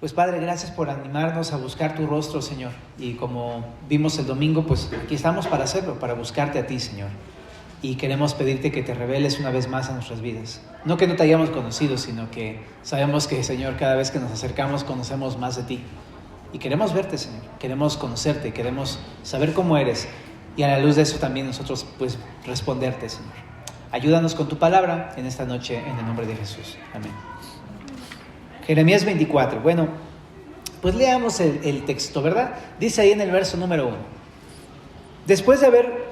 Pues Padre, gracias por animarnos a buscar tu rostro, Señor. Y como vimos el domingo, pues aquí estamos para hacerlo, para buscarte a ti, Señor. Y queremos pedirte que te reveles una vez más a nuestras vidas. No que no te hayamos conocido, sino que sabemos que, Señor, cada vez que nos acercamos conocemos más de ti. Y queremos verte, Señor. Queremos conocerte, queremos saber cómo eres. Y a la luz de eso también nosotros, pues, responderte, Señor. Ayúdanos con tu palabra en esta noche, en el nombre de Jesús. Amén. Jeremías 24. Bueno, pues leamos el texto, ¿verdad? Dice ahí en el verso número 1. Después de haber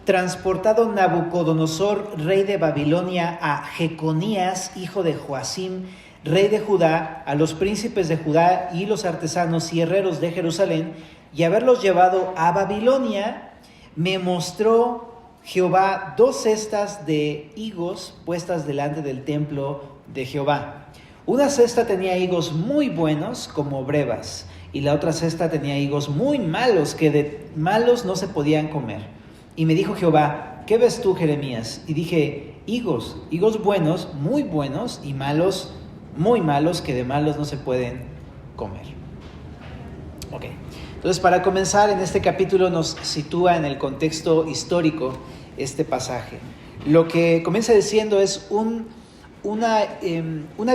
transportado Nabucodonosor, rey de Babilonia, a Jeconías, hijo de Joacim, rey de Judá, a los príncipes de Judá y los artesanos y herreros de Jerusalén, y haberlos llevado a Babilonia, me mostró Jehová 2 cestas de higos puestas delante del templo de Jehová. Una cesta tenía higos muy buenos como brevas, y la otra cesta tenía higos muy malos, que de malos no se podían comer. Y me dijo Jehová, ¿qué ves tú, Jeremías? Y dije, higos buenos, muy buenos, y malos, muy malos, que de malos no se pueden comer. Ok, entonces para comenzar, en este capítulo nos sitúa en el contexto histórico este pasaje. Lo que comienza diciendo es una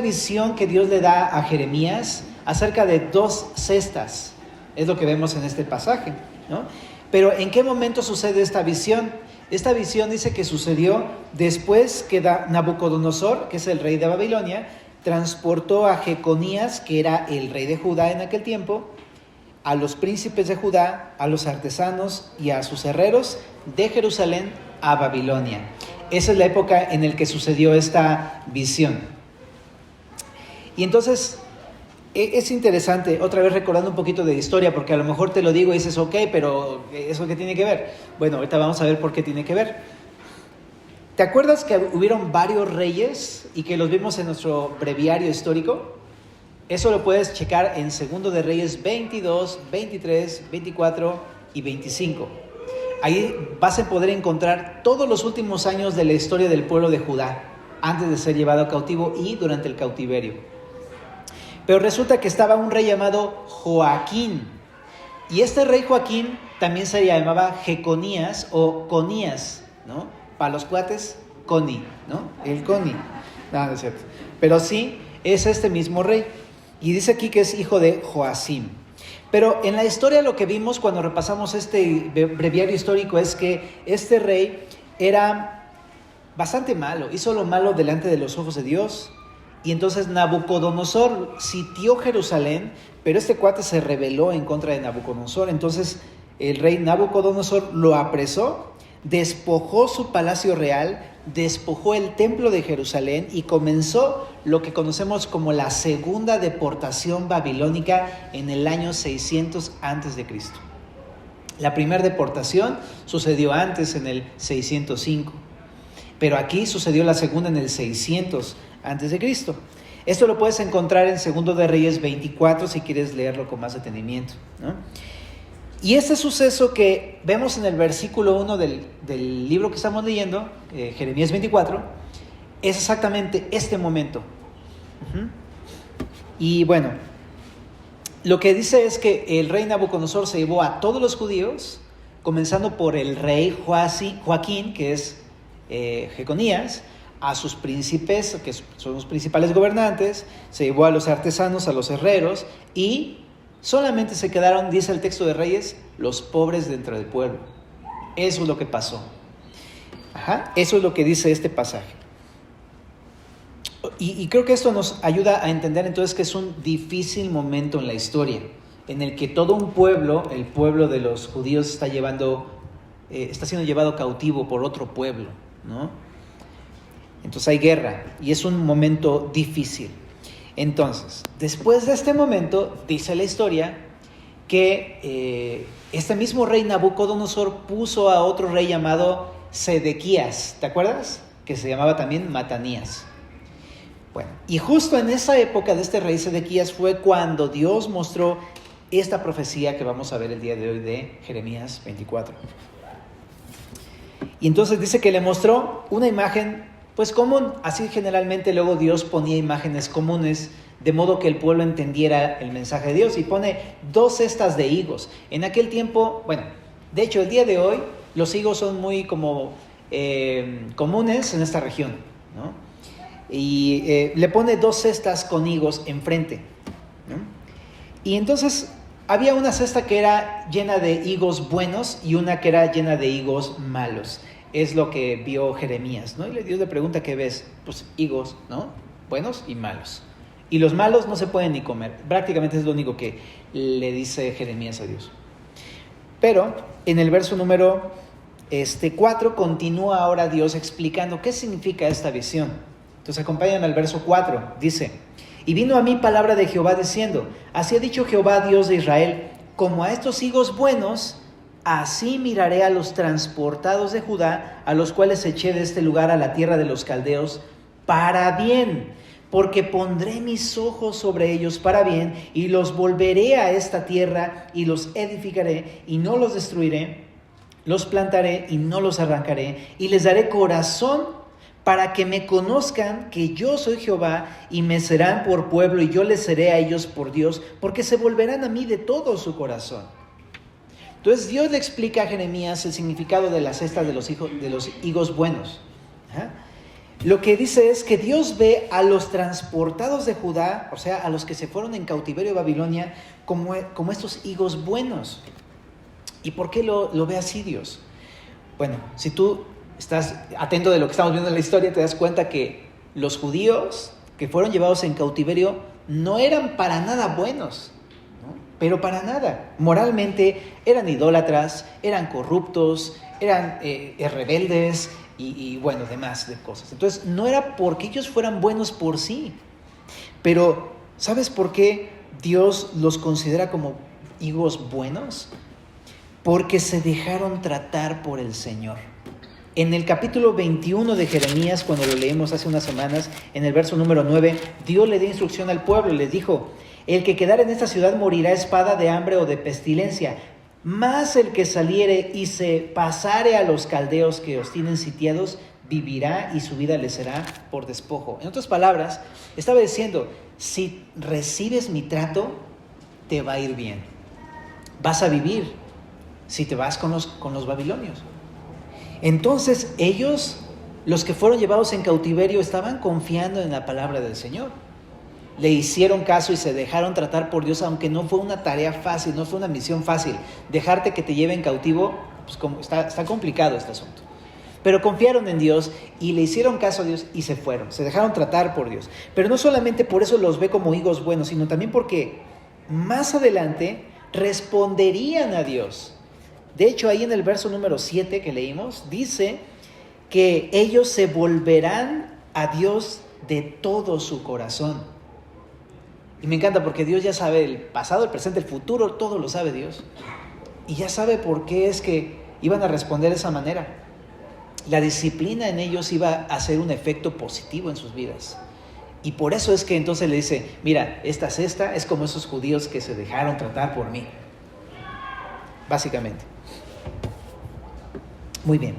visión que Dios le da a Jeremías acerca de 2 cestas. Es lo que vemos en este pasaje, ¿no? Pero ¿en qué momento sucede esta visión? Esta visión dice que sucedió después que Nabucodonosor, que es el rey de Babilonia, transportó a Jeconías, que era el rey de Judá en aquel tiempo, a los príncipes de Judá, a los artesanos y a sus herreros de Jerusalén a Babilonia. Esa es la época en la que sucedió esta visión. Y entonces es interesante, otra vez recordando un poquito de historia, porque a lo mejor te lo digo y dices, ok, pero ¿eso qué tiene que ver? Bueno, ahorita vamos a ver por qué tiene que ver. ¿Te acuerdas que hubieron varios reyes y que los vimos en nuestro breviario histórico? Eso lo puedes checar en 2 de Reyes 22, 23, 24 y 25. Ahí vas a poder encontrar todos los últimos años de la historia del pueblo de Judá, antes de ser llevado cautivo y durante el cautiverio. Pero resulta que estaba un rey llamado Joaquín, y este rey Joaquín también se llamaba Jeconías o Conías, ¿no? Para los cuates, Coni, ¿no? El Coni. No, no es cierto. Pero sí, es este mismo rey. Y dice aquí que es hijo de Joacim. Pero en la historia lo que vimos cuando repasamos este breviario histórico es que este rey era bastante malo, hizo lo malo delante de los ojos de Dios. Y entonces Nabucodonosor sitió Jerusalén, pero este cuate se rebeló en contra de Nabucodonosor. Entonces el rey Nabucodonosor lo apresó, despojó su palacio real, despojó el templo de Jerusalén y comenzó lo que conocemos como la segunda deportación babilónica en el año 600 a.C. La primera deportación sucedió antes, en el 605, pero aquí sucedió la segunda en el 600 a.C. Esto lo puedes encontrar en 2 de Reyes 24 si quieres leerlo con más detenimiento, ¿no? Y este suceso que vemos en el versículo 1 del libro que estamos leyendo, Jeremías 24, es exactamente este momento. Y bueno, lo que dice es que el rey Nabucodonosor se llevó a todos los judíos, comenzando por el rey Joaquín, que es Jeconías, a sus príncipes, que son los principales gobernantes, se llevó a los artesanos, a los herreros, y solamente se quedaron, dice el texto de Reyes, los pobres dentro del pueblo. Eso es lo que pasó. Eso es lo que dice este pasaje. Y creo que esto nos ayuda a entender entonces que es un difícil momento en la historia, en el que todo un pueblo, el pueblo de los judíos, está siendo llevado cautivo por otro pueblo, ¿no? Entonces hay guerra y es un momento difícil. Entonces, después de este momento, dice la historia que este mismo rey Nabucodonosor puso a otro rey llamado Sedequías, ¿te acuerdas? Que se llamaba también Matanías. Bueno, y justo en esa época de este rey Sedequías fue cuando Dios mostró esta profecía que vamos a ver el día de hoy de Jeremías 24. Y entonces dice que le mostró una imagen pues común. Así generalmente luego Dios ponía imágenes comunes de modo que el pueblo entendiera el mensaje de Dios, y pone 2 cestas de higos. En aquel tiempo, bueno, de hecho el día de hoy los higos son muy como comunes en esta región, ¿no? Y le pone 2 cestas con higos enfrente, ¿no? Y entonces había una cesta que era llena de higos buenos y una que era llena de higos malos. Es lo que vio Jeremías, ¿no? Y Dios le pregunta: ¿qué ves? Pues higos, ¿no? Buenos y malos. Y los malos no se pueden ni comer. Prácticamente es lo único que le dice Jeremías a Dios. Pero en el verso número 4 continúa ahora Dios explicando qué significa esta visión. Entonces acompáñame al verso 4. Dice: y vino a mí palabra de Jehová diciendo: así ha dicho Jehová, Dios de Israel, como a estos higos buenos, así miraré a los transportados de Judá, a los cuales eché de este lugar a la tierra de los caldeos, para bien, porque pondré mis ojos sobre ellos para bien, y los volveré a esta tierra, y los edificaré, y no los destruiré, los plantaré, y no los arrancaré, y les daré corazón para que me conozcan que yo soy Jehová, y me serán por pueblo, y yo les seré a ellos por Dios, porque se volverán a mí de todo su corazón. Entonces Dios le explica a Jeremías el significado de las cestas de los higos buenos. Lo que dice es que Dios ve a los transportados de Judá, o sea, a los que se fueron en cautiverio de Babilonia, como estos higos buenos. ¿Y por qué lo ve así Dios? Bueno, si tú estás atento de lo que estamos viendo en la historia, te das cuenta que los judíos que fueron llevados en cautiverio no eran para nada buenos, ¿no? Pero para nada. Moralmente eran idólatras, eran corruptos, eran rebeldes y bueno, demás de cosas. Entonces no era porque ellos fueran buenos por sí, pero ¿sabes por qué Dios los considera como higos buenos? Porque se dejaron tratar por el Señor. En el capítulo 21 de Jeremías, cuando lo leímos hace unas semanas, en el verso número 9, Dios le dio instrucción al pueblo y les dijo: el que quedare en esta ciudad morirá a espada, de hambre o de pestilencia, mas el que saliere y se pasare a los caldeos que os tienen sitiados, vivirá y su vida le será por despojo. En otras palabras, estaba diciendo: si recibes mi trato, te va a ir bien. Vas a vivir si te vas con los babilonios. Entonces ellos, los que fueron llevados en cautiverio, estaban confiando en la palabra del Señor. Le hicieron caso y se dejaron tratar por Dios, aunque no fue una tarea fácil, no fue una misión fácil. Dejarte que te lleven cautivo, pues está complicado este asunto. Pero confiaron en Dios y le hicieron caso a Dios y se fueron, se dejaron tratar por Dios. Pero no solamente por eso los ve como higos buenos, sino también porque más adelante responderían a Dios. De hecho, ahí en el verso número 7 que leímos, dice que ellos se volverán a Dios de todo su corazón. Y me encanta porque Dios ya sabe el pasado, el presente, el futuro, todo lo sabe Dios. Y ya sabe por qué es que iban a responder de esa manera. La disciplina en ellos iba a hacer un efecto positivo en sus vidas. Y por eso es que entonces le dice: mira, esta cesta es como esos judíos que se dejaron tratar por mí. Básicamente. Muy bien.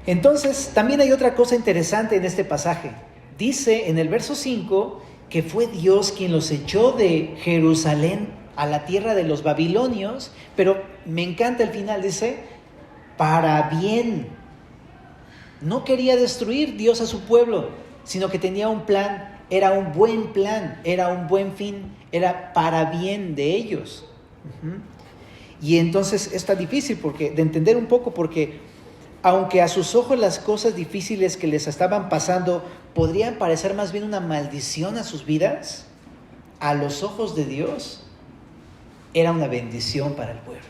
Entonces, también hay otra cosa interesante en este pasaje. Dice en el verso 5 que fue Dios quien los echó de Jerusalén a la tierra de los babilonios, pero me encanta el final, dice, para bien. No quería destruir Dios a su pueblo, sino que tenía un plan, era un buen plan, era un buen fin, era para bien de ellos. Y entonces está difícil de entender un poco, porque aunque a sus ojos las cosas difíciles que les estaban pasando podrían parecer más bien una maldición a sus vidas, a los ojos de Dios era una bendición para el pueblo.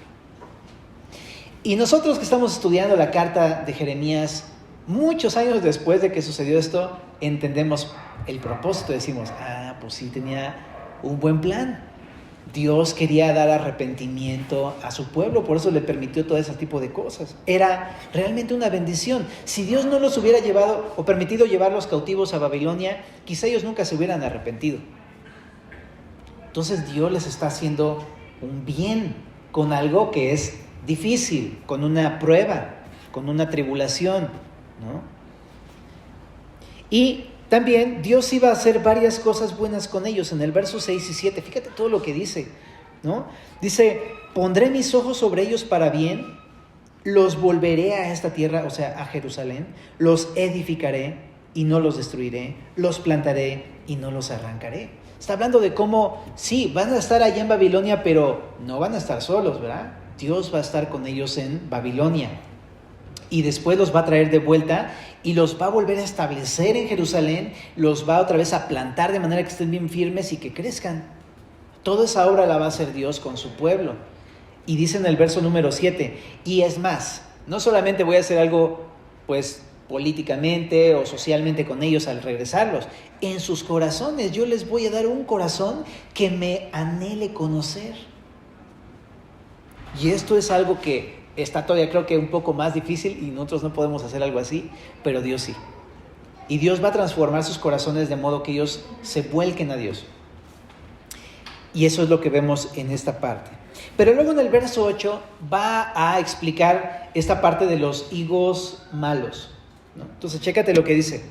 Y nosotros que estamos estudiando la carta de Jeremías, muchos años después de que sucedió esto, entendemos el propósito. Decimos: pues sí, tenía un buen plan. Dios quería dar arrepentimiento a su pueblo, por eso le permitió todo ese tipo de cosas. Era realmente una bendición. Si Dios no los hubiera llevado o permitido llevarlos cautivos a Babilonia, quizá ellos nunca se hubieran arrepentido. Entonces Dios les está haciendo un bien con algo que es difícil, con una prueba, con una tribulación, ¿no? Y también Dios iba a hacer varias cosas buenas con ellos en el verso 6 y 7. Fíjate todo lo que dice, ¿no? Dice, pondré mis ojos sobre ellos para bien, los volveré a esta tierra, o sea, a Jerusalén, los edificaré y no los destruiré, los plantaré y no los arrancaré. Está hablando de cómo, sí, van a estar allá en Babilonia, pero no van a estar solos, ¿verdad? Dios va a estar con ellos en Babilonia. Y después los va a traer de vuelta y los va a volver a establecer en Jerusalén, los va otra vez a plantar de manera que estén bien firmes y que crezcan. Toda esa obra la va a hacer Dios con su pueblo. Y dice en el verso número 7, y es más, no solamente voy a hacer algo pues políticamente o socialmente con ellos al regresarlos, en sus corazones yo les voy a dar un corazón que me anhele conocer. Y esto es algo que está todavía creo que un poco más difícil y nosotros no podemos hacer algo así, pero Dios sí. Y Dios va a transformar sus corazones de modo que ellos se vuelquen a Dios. Y eso es lo que vemos en esta parte. Pero luego en el verso 8 va a explicar esta parte de los higos malos, ¿no? Entonces, chécate lo que dice.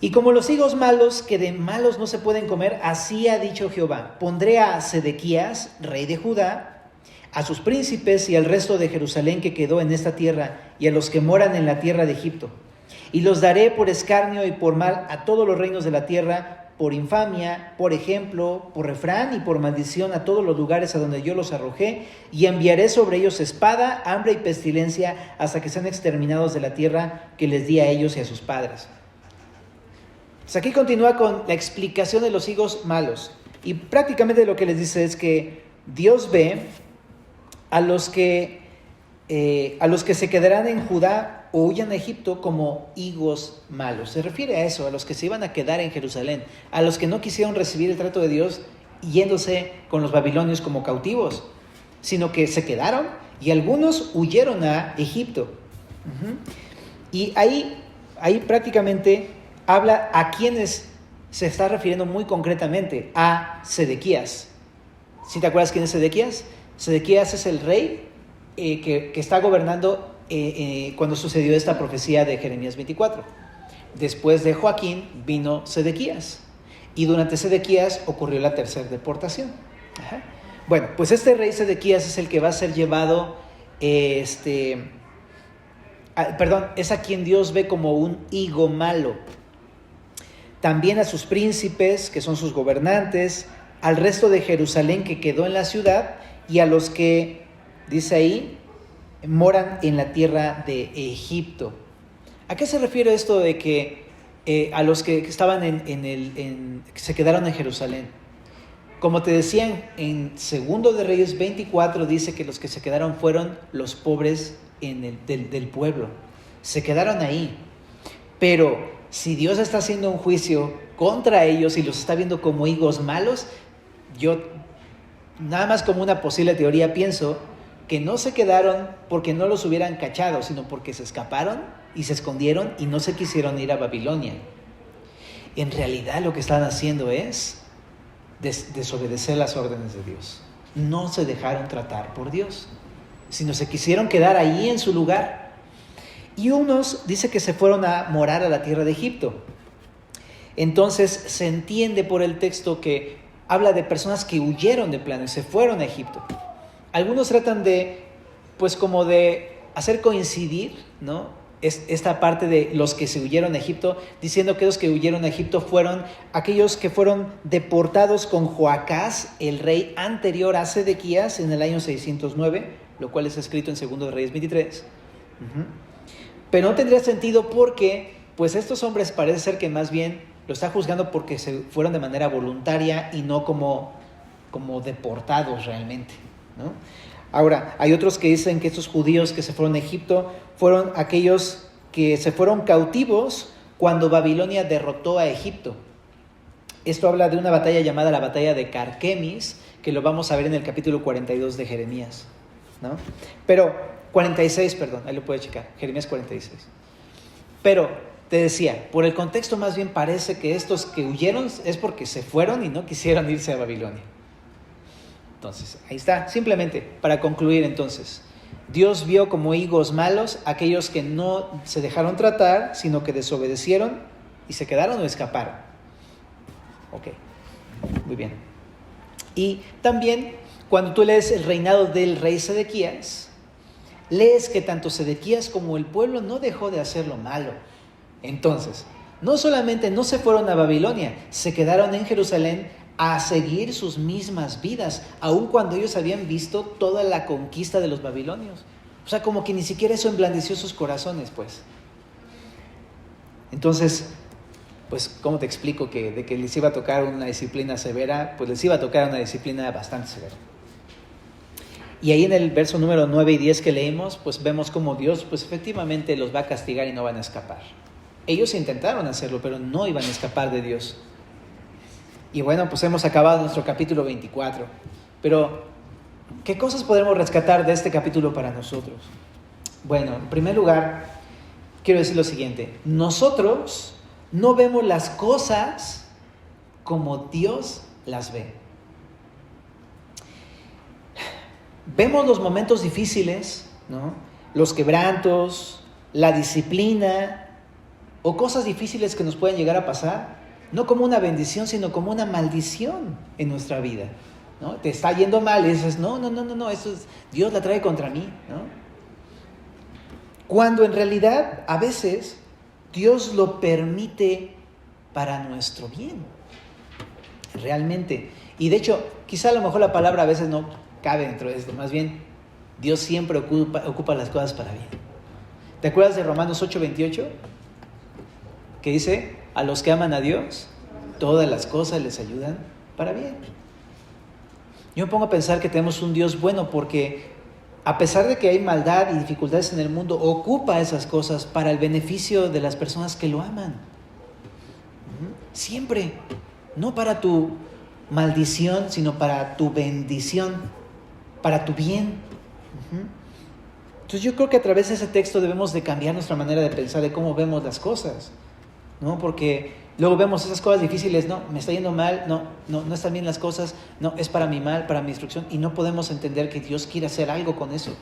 Y como los higos malos, que de malos no se pueden comer, así ha dicho Jehová, pondré a Sedequías, rey de Judá, a sus príncipes y al resto de Jerusalén que quedó en esta tierra, y a los que moran en la tierra de Egipto. Y los daré por escarnio y por mal a todos los reinos de la tierra, por infamia, por ejemplo, por refrán y por maldición a todos los lugares a donde yo los arrojé, y enviaré sobre ellos espada, hambre y pestilencia, hasta que sean exterminados de la tierra que les di a ellos y a sus padres. Pues aquí continúa con la explicación de los higos malos, y prácticamente lo que les dice es que Dios ve a los que se quedarán en Judá o huyan a Egipto como higos malos. Se refiere a eso, a los que se iban a quedar en Jerusalén, a los que no quisieron recibir el trato de Dios yéndose con los babilonios como cautivos, sino que se quedaron y algunos huyeron a Egipto. Y ahí prácticamente habla a quienes se está refiriendo muy concretamente, a Sedequías. ¿Sí te acuerdas quién es Sedequías? Sedequías es el rey que está gobernando cuando sucedió esta profecía de Jeremías 24. Después de Joaquín vino Sedequías, y durante Sedequías ocurrió la tercera deportación. Bueno, pues este rey Sedequías es el que va a ser llevado, es a quien Dios ve como un higo malo. También a sus príncipes, que son sus gobernantes, al resto de Jerusalén que quedó en la ciudad, y a los que, dice ahí, moran en la tierra de Egipto. ¿A qué se refiere esto de que a los que estaban que se quedaron en Jerusalén? Como te decían, en 2 de Reyes 24 dice que los que se quedaron fueron los pobres del pueblo. Se quedaron ahí. Pero si Dios está haciendo un juicio contra ellos y los está viendo como higos malos, yo nada más como una posible teoría pienso que no se quedaron porque no los hubieran cachado, sino porque se escaparon y se escondieron y no se quisieron ir a Babilonia. En realidad lo que están haciendo es desobedecer las órdenes de Dios. No se dejaron tratar por Dios, sino se quisieron quedar ahí en su lugar. Y unos dice que se fueron a morar a la tierra de Egipto. Entonces se entiende por el texto que habla de personas que huyeron de plano y se fueron a Egipto. Algunos tratan de, pues como de hacer coincidir, ¿no?, esta parte de los que se huyeron a Egipto, diciendo que los que huyeron a Egipto fueron aquellos que fueron deportados con Joacás, el rey anterior a Sedequías, en el año 609, lo cual es escrito en 2 de Reyes 23. Pero no tendría sentido porque, pues estos hombres parece ser que más bien lo está juzgando porque se fueron de manera voluntaria y no como deportados realmente, ¿no? Ahora, hay otros que dicen que estos judíos que se fueron a Egipto fueron aquellos que se fueron cautivos cuando Babilonia derrotó a Egipto. Esto habla de una batalla llamada la batalla de Carquemis, que lo vamos a ver en el capítulo 42 de Jeremías, ¿no? Pero, 46, perdón, ahí lo puedes checar, Jeremías 46. Pero, te decía, por el contexto más bien parece que estos que huyeron es porque se fueron y no quisieron irse a Babilonia. Entonces, ahí está, simplemente para concluir entonces. Dios vio como higos malos aquellos que no se dejaron tratar, sino que desobedecieron ¿Y se quedaron o escaparon? Ok, muy bien. Y también, cuando tú lees el reinado del rey Sedequías, lees que tanto Sedequías como el pueblo no dejó de hacer lo malo. Entonces, no solamente no se fueron a Babilonia, se quedaron en Jerusalén a seguir sus mismas vidas, aun cuando ellos habían visto toda la conquista de los babilonios. O sea, como que ni siquiera eso emblandeció sus corazones, pues. Entonces, pues, ¿cómo te explico que de que les iba a tocar una disciplina severa? Pues les iba a tocar una disciplina bastante severa. Y ahí en el verso número 9 y 10 que leímos, pues vemos cómo Dios, pues efectivamente los va a castigar y no van a escapar. Ellos intentaron hacerlo, pero no iban a escapar de Dios. Y bueno, pues hemos acabado nuestro capítulo 24. Pero, ¿qué cosas podemos rescatar de este capítulo para nosotros? Bueno, en primer lugar, quiero decir lo siguiente. Nosotros no vemos las cosas como Dios las ve. Vemos los momentos difíciles, ¿no? Los quebrantos, la disciplina o cosas difíciles que nos pueden llegar a pasar, no como una bendición, sino como una maldición en nuestra vida, ¿no? Te está yendo mal y dices, no, eso es, Dios la trae contra mí, ¿no? Cuando en realidad, a veces, Dios lo permite para nuestro bien, realmente. Y de hecho, quizá a lo mejor la palabra a veces no cabe dentro de esto, más bien, Dios siempre ocupa las cosas para bien. ¿Te acuerdas de Romanos 8:28? Que dice, a los que aman a Dios, todas las cosas les ayudan para bien. Yo me pongo a pensar que tenemos un Dios bueno porque a pesar de que hay maldad y dificultades en el mundo, ocupa esas cosas para el beneficio de las personas que lo aman. Siempre, no para tu maldición, sino para tu bendición, para tu bien. Entonces yo creo que a través de ese texto debemos de cambiar nuestra manera de pensar, de cómo vemos las cosas, ¿no? Porque luego vemos esas cosas difíciles, no, me está yendo mal, no están bien las cosas, no, es para mi mal, para mi instrucción, y no podemos entender que Dios quiere hacer algo con eso.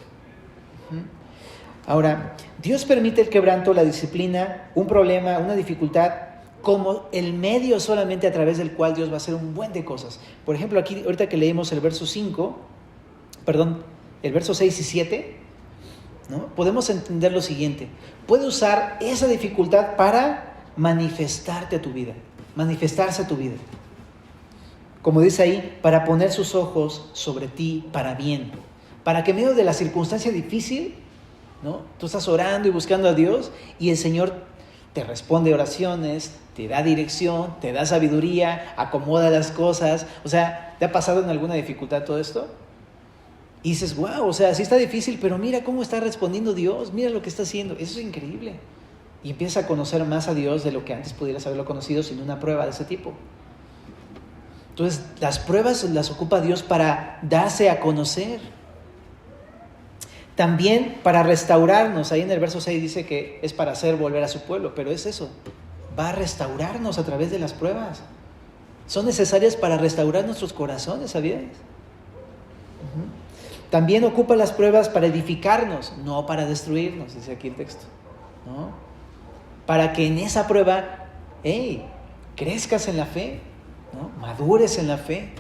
Ahora, Dios permite el quebranto, la disciplina, un problema, una dificultad, como el medio solamente a través del cual Dios va a hacer un buen de cosas. Por ejemplo, aquí, ahorita que leímos el verso 6 y 7, ¿no? Podemos entender lo siguiente. Puede usar esa dificultad para manifestarse a tu vida. Como dice ahí, para poner sus ojos sobre ti para bien. Para que en medio de la circunstancia difícil, ¿no? Tú estás orando y buscando a Dios y el Señor te responde oraciones, te da dirección, te da sabiduría, acomoda las cosas. O sea, ¿te ha pasado en alguna dificultad todo esto? Y dices, wow, o sea, sí está difícil, pero mira cómo está respondiendo Dios, mira lo que está haciendo. Eso es increíble. Y empiezas a conocer más a Dios de lo que antes pudieras haberlo conocido sin una prueba de ese tipo. Entonces, las pruebas las ocupa Dios para darse a conocer. También para restaurarnos. Ahí en el verso 6 dice que es para hacer volver a su pueblo, pero es eso. Va a restaurarnos a través de las pruebas. Son necesarias para restaurar nuestros corazones, ¿sabías? También ocupa las pruebas para edificarnos, no para destruirnos, dice aquí el texto, ¿no? Para que en esa prueba, crezcas en la fe, ¿no? Madures en la fe,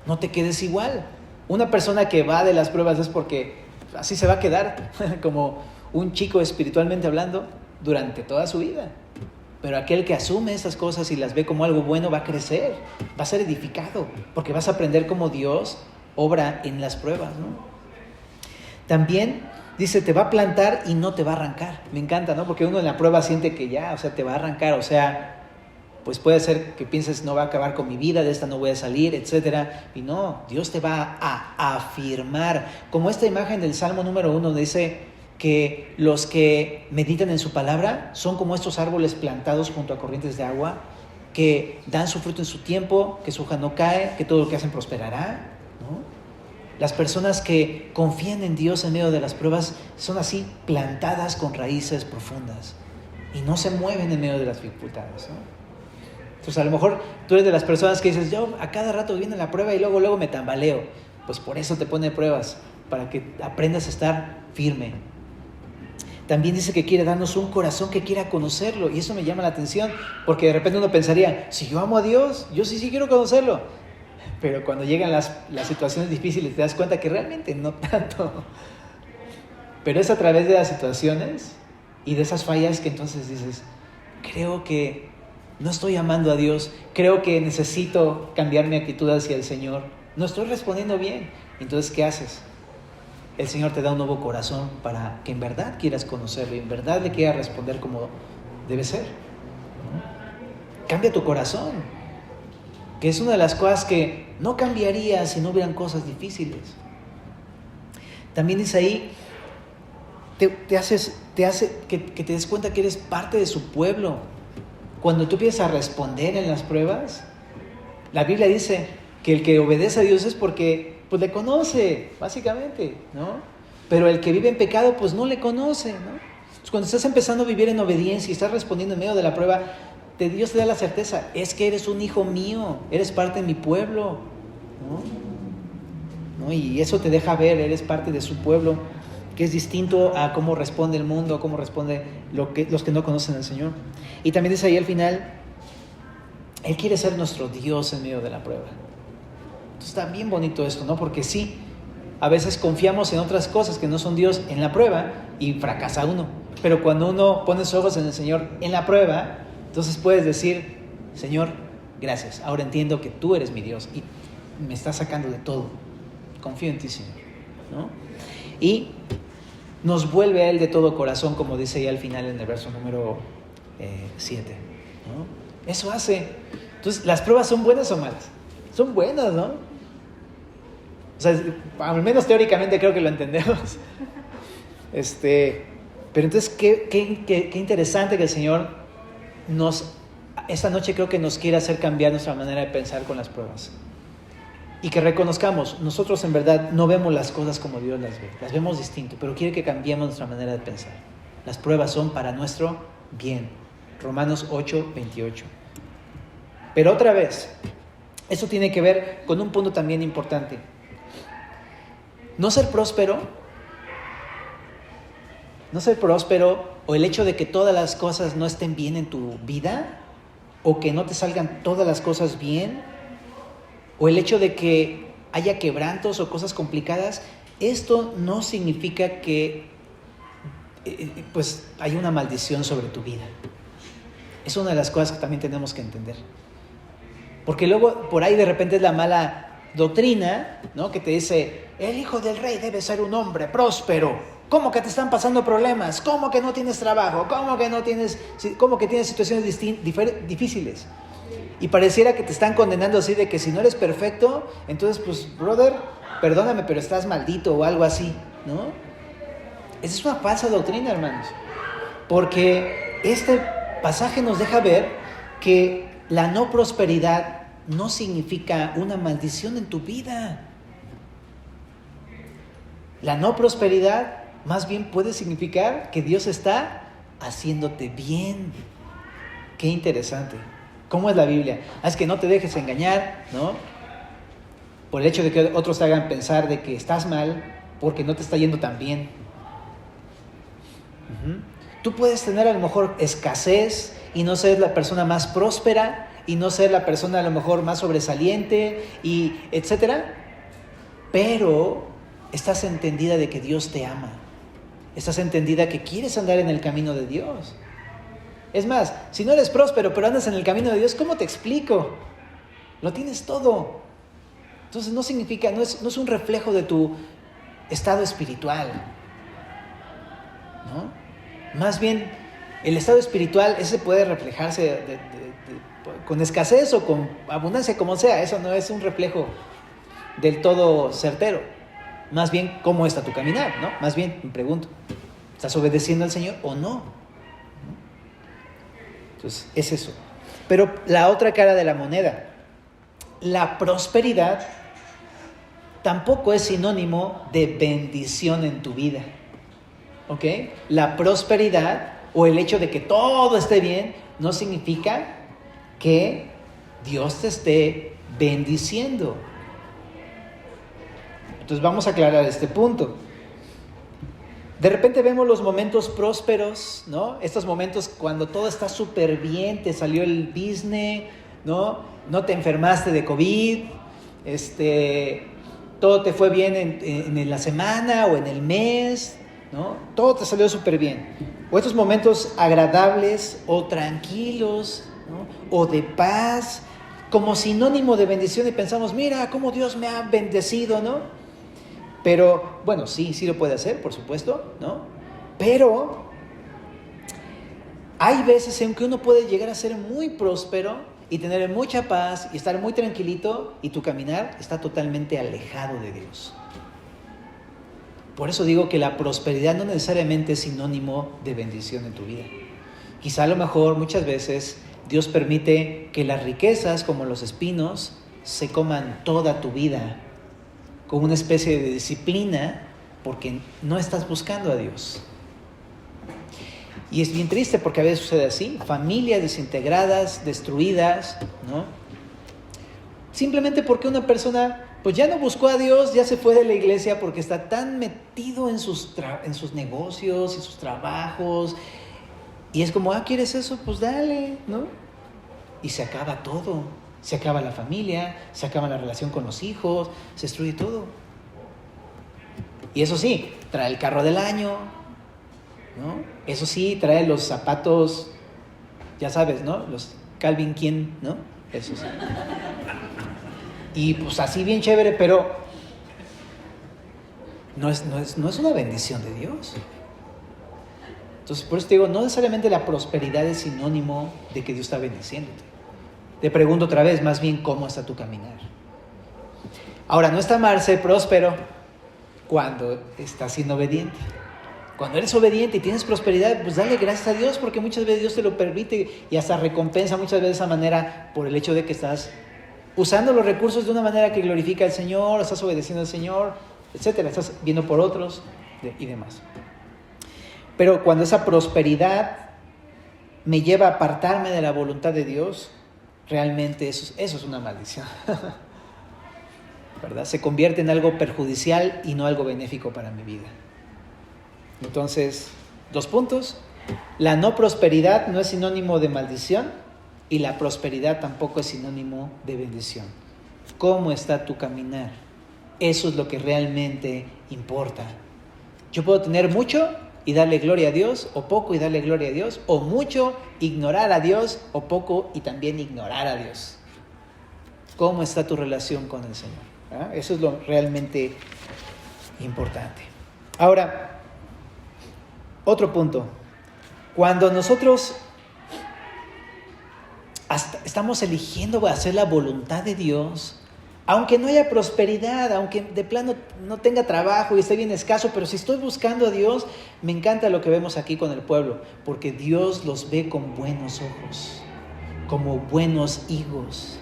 no te quedes igual. Una persona que va de las pruebas es porque así se va a quedar, como un chico espiritualmente hablando, durante toda su vida. Pero aquel que asume esas cosas y las ve como algo bueno va a crecer, va a ser edificado, porque vas a aprender cómo Dios obra en las pruebas, ¿no? También dice, te va a plantar y no te va a arrancar. Me encanta, ¿no? Porque uno en la prueba siente que ya, o sea, te va a arrancar, o sea, pues puede ser que pienses, no va a acabar con mi vida, de esta no voy a salir, etcétera. Y no, Dios te va a afirmar. Como esta imagen del Salmo número 1 dice que los que meditan en su palabra son como estos árboles plantados junto a corrientes de agua, que dan su fruto en su tiempo, que su hoja no cae, que todo lo que hacen prosperará, ¿no? Las personas que confían en Dios en medio de las pruebas son así, plantadas con raíces profundas y no se mueven en medio de las dificultades, ¿no? Entonces a lo mejor tú eres de las personas que dices, yo a cada rato viene la prueba y luego me tambaleo. Pues por eso te pone pruebas, para que aprendas a estar firme. también dice que quiere darnos un corazón que quiera conocerlo. Y eso me llama la atención, porque de repente uno pensaría, si yo amo a Dios, yo sí quiero conocerlo. Pero cuando llegan las situaciones difíciles te das cuenta que realmente no tanto. Pero es a través de las situaciones y de esas fallas que entonces dices, creo que no estoy amando a Dios, creo que necesito cambiar mi actitud hacia el Señor, no estoy respondiendo bien. Entonces, ¿qué haces? El Señor te da un nuevo corazón para que en verdad quieras conocerlo y en verdad le quieras responder como debe ser. Cambia tu corazón, que es una de las cosas que no cambiaría si no hubieran cosas difíciles. También dice ahí, te hace que te des cuenta que eres parte de su pueblo. Cuando tú empiezas a responder en las pruebas, la Biblia dice que el que obedece a Dios es porque pues le conoce, básicamente, ¿no? Pero el que vive en pecado pues no le conoce, ¿no? Entonces, cuando estás empezando a vivir en obediencia y estás respondiendo en medio de la prueba, Dios te da la certeza, es que eres un hijo mío, eres parte de mi pueblo, ¿no? Y eso te deja ver, eres parte de su pueblo, que es distinto a cómo responde el mundo, cómo responde los que no conocen al Señor. Y también dice ahí al final, Él quiere ser nuestro Dios en medio de la prueba. Entonces está bien bonito esto, ¿no? Porque sí, a veces confiamos en otras cosas que no son Dios en la prueba y fracasa uno. Pero cuando uno pone sus ojos en el Señor en la prueba, entonces puedes decir, Señor, gracias, ahora entiendo que tú eres mi Dios y me estás sacando de todo. Confío en ti, Señor, ¿no? Y nos vuelve a Él de todo corazón, como dice ahí al final en el verso número 7, ¿no? Eso hace. Entonces, ¿las pruebas son buenas o malas? Son buenas, ¿no? O sea, al menos teóricamente creo que lo entendemos. Pero entonces, qué interesante que el Señor esta noche creo que nos quiere hacer cambiar nuestra manera de pensar con las pruebas. Y que reconozcamos, nosotros en verdad no vemos las cosas como Dios las ve, las vemos distinto, pero quiere que cambiemos nuestra manera de pensar. Las pruebas son para nuestro bien. Romanos 8:28. Pero otra vez, eso tiene que ver con un punto también importante. No ser próspero o el hecho de que todas las cosas no estén bien en tu vida, o que no te salgan todas las cosas bien, o el hecho de que haya quebrantos o cosas complicadas, esto no significa que pues hay una maldición sobre tu vida. Es una de las cosas que también tenemos que entender. Porque luego por ahí de repente es la mala doctrina, ¿no? Que te dice, el hijo del rey debe ser un hombre próspero. ¿Cómo que te están pasando problemas? ¿Cómo que no tienes trabajo? ¿Cómo que tienes situaciones difíciles? Y pareciera que te están condenando así de que si no eres perfecto, entonces pues, brother, perdóname, pero estás maldito o algo así, ¿no? Esa es una falsa doctrina, hermanos. Porque este pasaje nos deja ver que la no prosperidad no significa una maldición en tu vida. La no prosperidad más bien puede significar que Dios está haciéndote bien. Qué interesante. ¿Cómo es la Biblia? Es que no te dejes engañar, ¿no? Por el hecho de que otros te hagan pensar de que estás mal porque no te está yendo tan bien. Tú puedes tener a lo mejor escasez y no ser la persona más próspera y no ser la persona a lo mejor más sobresaliente y etcétera, pero estás entendida de que Dios te ama. Estás entendida que quieres andar en el camino de Dios. Es más, si no eres próspero, pero andas en el camino de Dios, ¿cómo te explico? Lo tienes todo. Entonces no significa, no es un reflejo de tu estado espiritual, ¿no? Más bien, el estado espiritual, ese puede reflejarse con escasez o con abundancia, como sea. Eso no es un reflejo del todo certero. Más bien, ¿cómo está tu caminar, no? Más bien, me pregunto, ¿estás obedeciendo al Señor o no? Entonces, es eso. Pero la otra cara de la moneda, la prosperidad tampoco es sinónimo de bendición en tu vida. ¿Ok? La prosperidad o el hecho de que todo esté bien no significa que Dios te esté bendiciendo. Entonces vamos a aclarar este punto. De repente vemos los momentos prósperos, ¿no? Estos momentos cuando todo está súper bien, te salió el business, ¿no? No te enfermaste de COVID, todo te fue bien en la semana o en el mes, ¿no? Todo te salió súper bien. O estos momentos agradables o tranquilos, ¿no? O de paz, como sinónimo de bendición, y pensamos, mira cómo Dios me ha bendecido, ¿no? Pero, bueno, sí lo puede hacer, por supuesto, ¿no? Pero hay veces en que uno puede llegar a ser muy próspero y tener mucha paz y estar muy tranquilito y tu caminar está totalmente alejado de Dios. Por eso digo que la prosperidad no necesariamente es sinónimo de bendición en tu vida. Quizá a lo mejor muchas veces Dios permite que las riquezas como los espinos se coman toda tu vida como una especie de disciplina porque no estás buscando a Dios. Y es bien triste porque a veces sucede así, familias desintegradas, destruidas, ¿no? Simplemente porque una persona pues ya no buscó a Dios, ya se fue de la iglesia porque está tan metido en sus negocios, en sus trabajos, y es como, ¿quieres eso? Pues dale, ¿no? Y se acaba todo, se acaba la familia, se acaba la relación con los hijos, se destruye todo. Y eso sí, trae el carro del año, ¿no? Eso sí, trae los zapatos, ya sabes, ¿no? Los Calvin Klein, ¿no? Eso sí. Y pues así bien chévere, pero no es una bendición de Dios. Entonces, por eso te digo, no necesariamente la prosperidad es sinónimo de que Dios está bendiciéndote. Te pregunto otra vez, más bien, ¿cómo está tu caminar? Ahora, no está mal ser próspero cuando estás siendo obediente. Cuando eres obediente y tienes prosperidad, pues dale gracias a Dios, porque muchas veces Dios te lo permite y hasta recompensa muchas veces de esa manera por el hecho de que estás usando los recursos de una manera que glorifica al Señor, estás obedeciendo al Señor, etcétera, estás viendo por otros y demás. Pero cuando esa prosperidad me lleva a apartarme de la voluntad de Dios, realmente eso es una maldición. ¿Verdad? Se convierte en algo perjudicial y no algo benéfico para mi vida. Entonces, 2 puntos. La no prosperidad no es sinónimo de maldición y la prosperidad tampoco es sinónimo de bendición. ¿Cómo está tu caminar? Eso es lo que realmente importa. Yo puedo tener mucho y darle gloria a Dios, o poco y darle gloria a Dios, o mucho, ignorar a Dios, o poco y también ignorar a Dios. ¿Cómo está tu relación con el Señor? Eso es lo realmente importante. Ahora, otro punto. Cuando nosotros estamos eligiendo hacer la voluntad de Dios, aunque no haya prosperidad, aunque de plano no tenga trabajo y esté bien escaso, pero si estoy buscando a Dios, me encanta lo que vemos aquí con el pueblo, porque Dios los ve con buenos ojos, como buenos higos.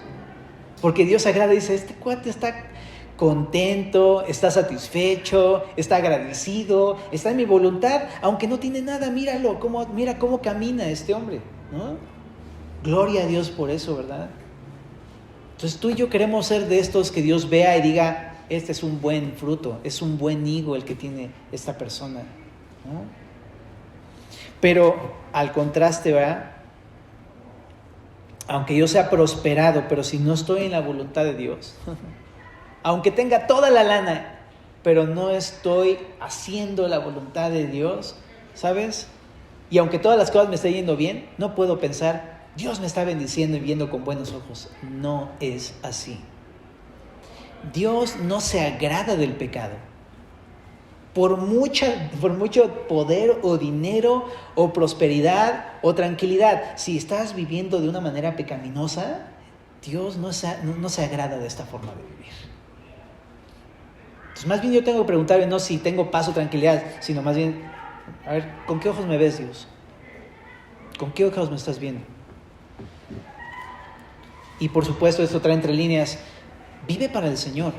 Porque Dios agrada y dice, este cuate está contento, está satisfecho, está agradecido, está en mi voluntad, aunque no tiene nada, míralo, mira cómo camina este hombre, ¿no? Gloria a Dios por eso, ¿verdad? Entonces tú y yo queremos ser de estos que Dios vea y diga, este es un buen fruto, es un buen higo el que tiene esta persona, ¿no? Pero al contraste, ¿verdad? Aunque yo sea prosperado, pero si no estoy en la voluntad de Dios, aunque tenga toda la lana, pero no estoy haciendo la voluntad de Dios, ¿sabes? Y aunque todas las cosas me estén yendo bien, no puedo pensar, Dios me está bendiciendo y viendo con buenos ojos. No es así. Dios no se agrada del pecado. Por mucho poder o dinero o prosperidad o tranquilidad, si estás viviendo de una manera pecaminosa, Dios no se agrada de esta forma de vivir. Entonces, más bien yo tengo que preguntarme, no si tengo paz o tranquilidad, sino más bien, a ver, ¿con qué ojos me ves, Dios? ¿Con qué ojos me estás viendo? Y por supuesto, esto trae entre líneas, vive para el Señor,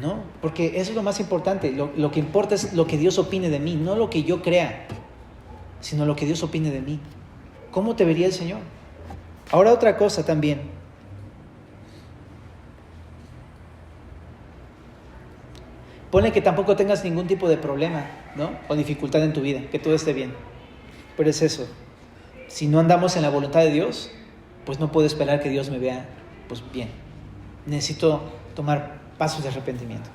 ¿no? Porque eso es lo más importante. Lo que importa es lo que Dios opine de mí, no lo que yo crea, sino lo que Dios opine de mí. ¿Cómo te vería el Señor? Ahora otra cosa también. Ponle que tampoco tengas ningún tipo de problema, ¿no? O dificultad en tu vida, que todo esté bien. Pero es eso. Si no andamos en la voluntad de Dios, pues no puedo esperar que Dios me vea, pues bien. Necesito tomar pasos de arrepentimiento.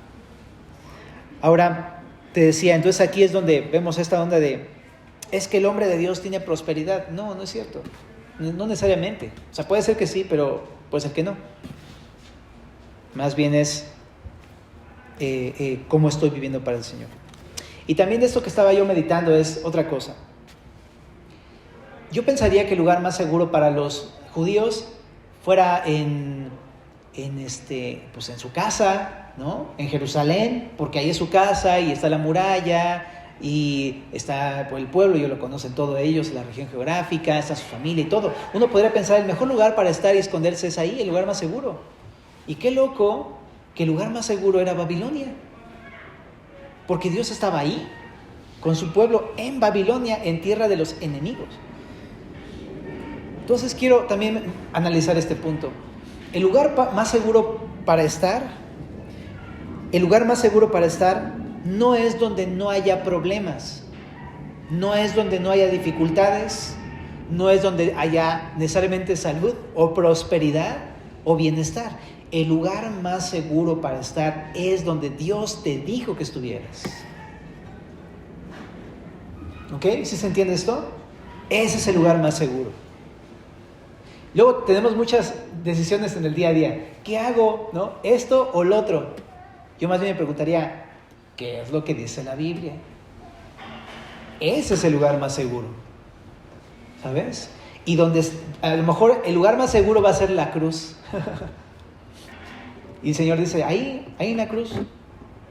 Ahora, te decía, entonces aquí es donde vemos esta onda de, es que el hombre de Dios tiene prosperidad. No, no es cierto. No necesariamente. O sea, puede ser que sí, pero puede ser que no. Más bien es cómo estoy viviendo para el Señor. Y también de esto que estaba yo meditando es otra cosa. Yo pensaría que el lugar más seguro para los judíos fuera en su casa, ¿no? En Jerusalén, porque ahí es su casa y está la muralla y está el pueblo, ellos lo conocen todos ellos, la región geográfica, está su familia y todo. Uno podría pensar, el mejor lugar para estar y esconderse es ahí, el lugar más seguro. Y qué loco que el lugar más seguro era Babilonia, porque Dios estaba ahí, con su pueblo en Babilonia, en tierra de los enemigos. Entonces quiero también analizar este punto. El lugar más seguro para estar no es donde no haya problemas, no es donde no haya dificultades, no es donde haya necesariamente salud o prosperidad o bienestar. El lugar más seguro para estar es donde Dios te dijo que estuvieras. ¿Ok? ¿Sí se entiende esto? Ese es el lugar más seguro. Luego tenemos muchas decisiones en el día a día. ¿Qué hago? ¿No? ¿Esto o lo otro? Yo más bien me preguntaría, ¿qué es lo que dice la Biblia? Ese es el lugar más seguro. ¿Sabes? Y donde a lo mejor el lugar más seguro va a ser la cruz. Y el Señor dice, ahí en la cruz,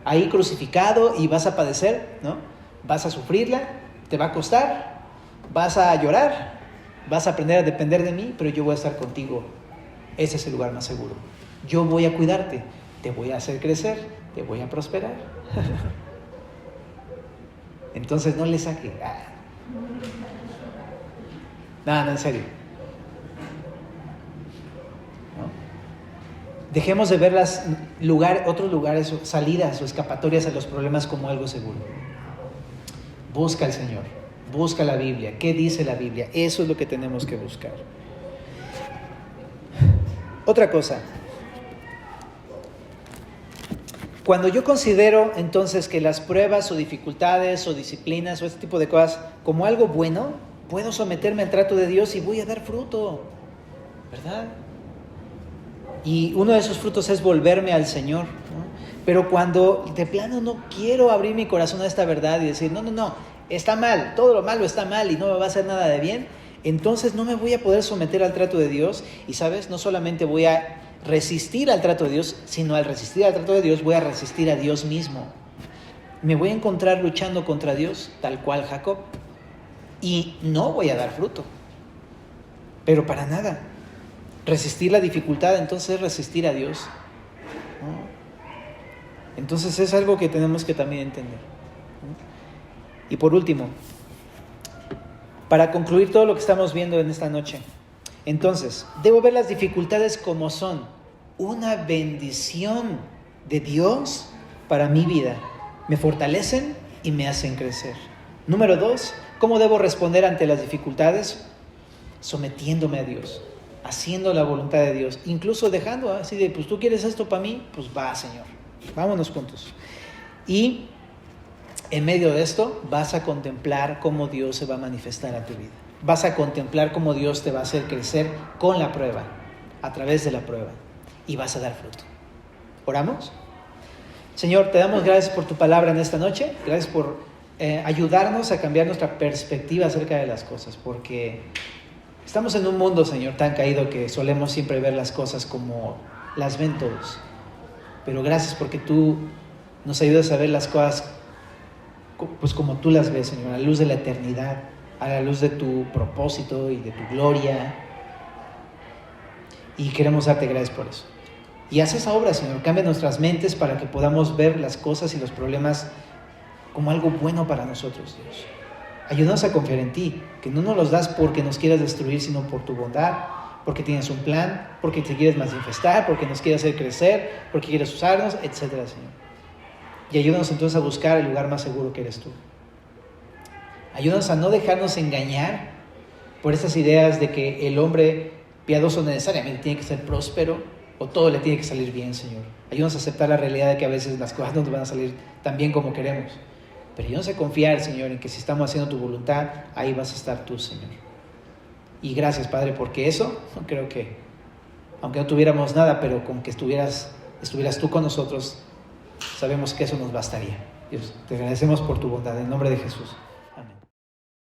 ahí crucificado, y vas a padecer, ¿no? Vas a sufrirla, te va a costar, vas a llorar, vas a aprender a depender de mí, pero yo voy a estar contigo. Ese es el lugar más seguro. Yo voy a cuidarte, te voy a hacer crecer, te voy a prosperar. Entonces no le saque. No, en serio. Dejemos de ver otros lugares, salidas o escapatorias a los problemas como algo seguro. Busca al Señor, busca la Biblia. ¿Qué dice la Biblia? Eso es lo que tenemos que buscar. Otra cosa. Cuando yo considero entonces que las pruebas o dificultades o disciplinas o este tipo de cosas como algo bueno, puedo someterme al trato de Dios y voy a dar fruto, ¿verdad? Y uno de esos frutos es volverme al Señor, ¿no? Pero cuando de plano no quiero abrir mi corazón a esta verdad y decir, no, está mal, todo lo malo está mal y no me va a hacer nada de bien, entonces no me voy a poder someter al trato de Dios. Y ¿sabes? No solamente voy a resistir al trato de Dios, sino al resistir al trato de Dios voy a resistir a Dios mismo. Me voy a encontrar luchando contra Dios, tal cual Jacob. Y no voy a dar fruto, pero para nada. Resistir la dificultad, entonces es resistir a Dios, ¿no? Entonces es algo que tenemos que también entender, ¿no? Y por último, para concluir todo lo que estamos viendo en esta noche, entonces, debo ver las dificultades como son una bendición de Dios para mi vida. Me fortalecen y me hacen crecer. Número 2, ¿cómo debo responder ante las dificultades? Sometiéndome a Dios, haciendo la voluntad de Dios, incluso dejando así de, pues tú quieres esto para mí, pues va, Señor, vámonos juntos. Y en medio de esto vas a contemplar cómo Dios se va a manifestar a tu vida. Vas a contemplar cómo Dios te va a hacer crecer con la prueba, a través de la prueba, y vas a dar fruto. ¿Oramos? Señor, te damos gracias por tu palabra en esta noche. Gracias por ayudarnos a cambiar nuestra perspectiva acerca de las cosas, porque estamos en un mundo, Señor, tan caído que solemos siempre ver las cosas como las ven todos. Pero gracias porque tú nos ayudas a ver las cosas pues como tú las ves, Señor, a la luz de la eternidad, a la luz de tu propósito y de tu gloria. Y queremos darte gracias por eso. Y haz esa obra, Señor, cambia nuestras mentes para que podamos ver las cosas y los problemas como algo bueno para nosotros, Dios. Ayúdanos a confiar en ti, que no nos los das porque nos quieras destruir, sino por tu bondad, porque tienes un plan, porque te quieres manifestar, porque nos quieres hacer crecer, porque quieres usarnos, etcétera, Señor. Y ayúdanos entonces a buscar el lugar más seguro que eres tú. Ayúdanos a no dejarnos engañar por estas ideas de que el hombre piadoso necesariamente tiene que ser próspero o todo le tiene que salir bien, Señor. Ayúdanos a aceptar la realidad de que a veces las cosas no nos van a salir tan bien como queremos. Pero ayúdanos a confiar, Señor, en que si estamos haciendo tu voluntad, ahí vas a estar tú, Señor. Y gracias, Padre, porque eso, creo que, aunque no tuviéramos nada, pero con que estuvieras tú con nosotros, sabemos que eso nos bastaría. Dios, te agradecemos por tu bondad, en nombre de Jesús.